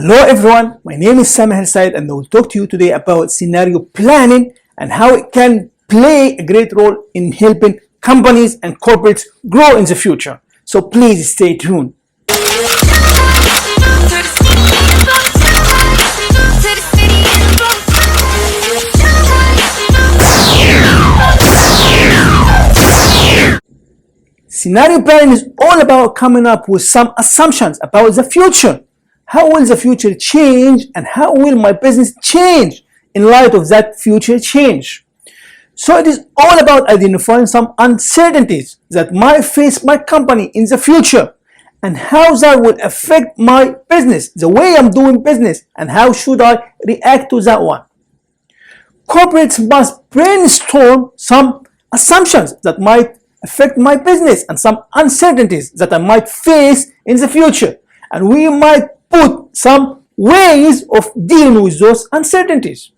Hello everyone, my name is Sameh Said and I will talk to you today about scenario planning and how it can play a great role in helping companies and corporates grow in the future. So please stay tuned. Scenario planning is all about coming up with some assumptions about the future. How will the future change and how will my business change in light of that future change? So it is all about identifying some uncertainties that might face my company in the future and how that will affect my business, the way I'm doing business, and how should I react to that one. Corporates must brainstorm some assumptions that might affect my business and some uncertainties that I might face in the future, and we might put some ways of dealing with those uncertainties.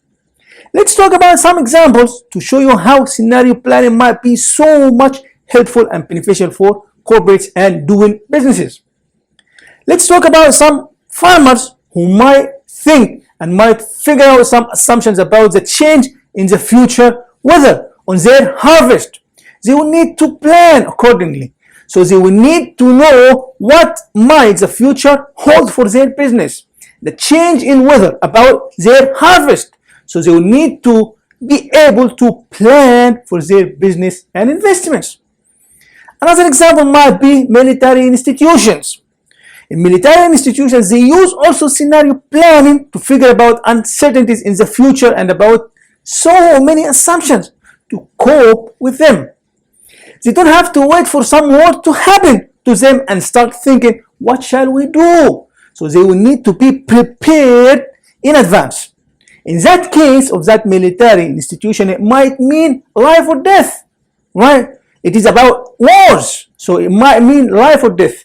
Let's talk about some examples to show you how scenario planning might be so much helpful and beneficial for corporates and doing businesses. Let's talk about some farmers who might think and might figure out some assumptions about the change in the future weather on their harvest. They will need to plan accordingly. So they will need to know what might the future hold for their business, the change in weather about their harvest. So they will need to be able to plan for their business and investments. Another example might be military institutions. In military institutions, they use also scenario planning to figure about uncertainties in the future and about so many assumptions to cope with them. They don't have to wait for some war to happen to them and start thinking, what shall we do? So they will need to be prepared in advance. In that case of that military institution, it might mean life or death, right? It is about wars, so it might mean life or death.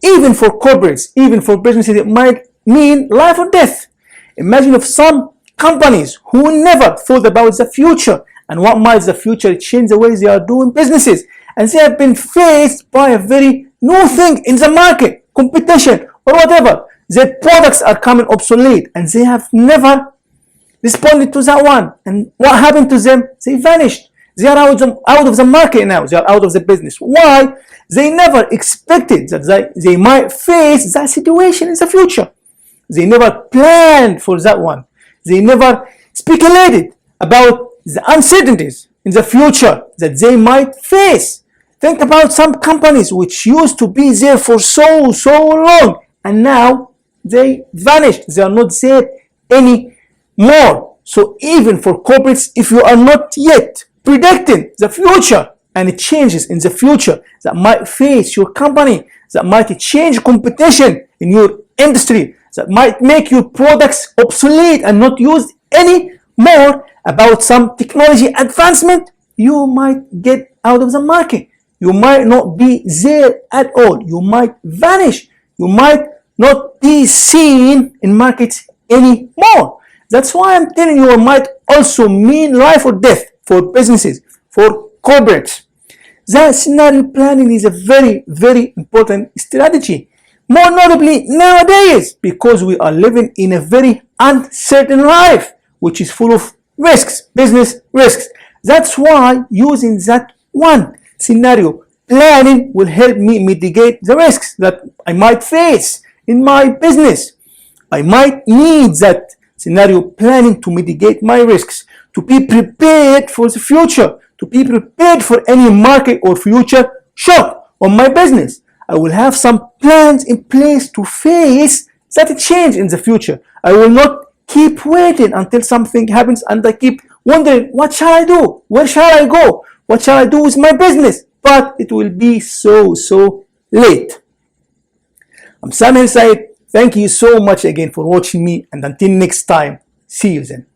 Even for corporates, even for businesses, it might mean life or death. Imagine if some companies who never thought about the future and what might the future change the way they are doing businesses, and they have been faced by a very new thing in the market, competition or whatever. Their products are coming obsolete and they have never responded to that one. And what happened to them? They vanished. They are out of the market now. They are out of the business. Why? They never expected that they might face that situation in the future. They never planned for that one. They never speculated about the uncertainties in the future that they might face. Think about some companies which used to be there for so long and now they vanished. They are not there anymore. So even for corporates, if you are not yet predicting the future and it changes in the future that might face your company, that might change competition in your industry, that might make your products obsolete and not used anymore, about some technology advancement, you might get out of the market. You might not be there at all. You might vanish. You might not be seen in markets anymore. That's why I'm telling you, it might also mean life or death for businesses, for corporates. That scenario planning is a very, very important strategy. More notably nowadays, because we are living in a very uncertain life, which is full of risks, business risks. That's why using that one scenario planning will help me mitigate the risks that I might face in my business. I might need that scenario planning to mitigate my risks, to be prepared for the future, to be prepared for any market or future shock on my business. I will have some plans in place to face that change in the future. I will not keep waiting until something happens and I keep wondering, what shall I do? Where shall I go? What shall I do with my business? But it will be so late. I'm Sameh Said. Thank you so much again for watching me, and until next time, see you then.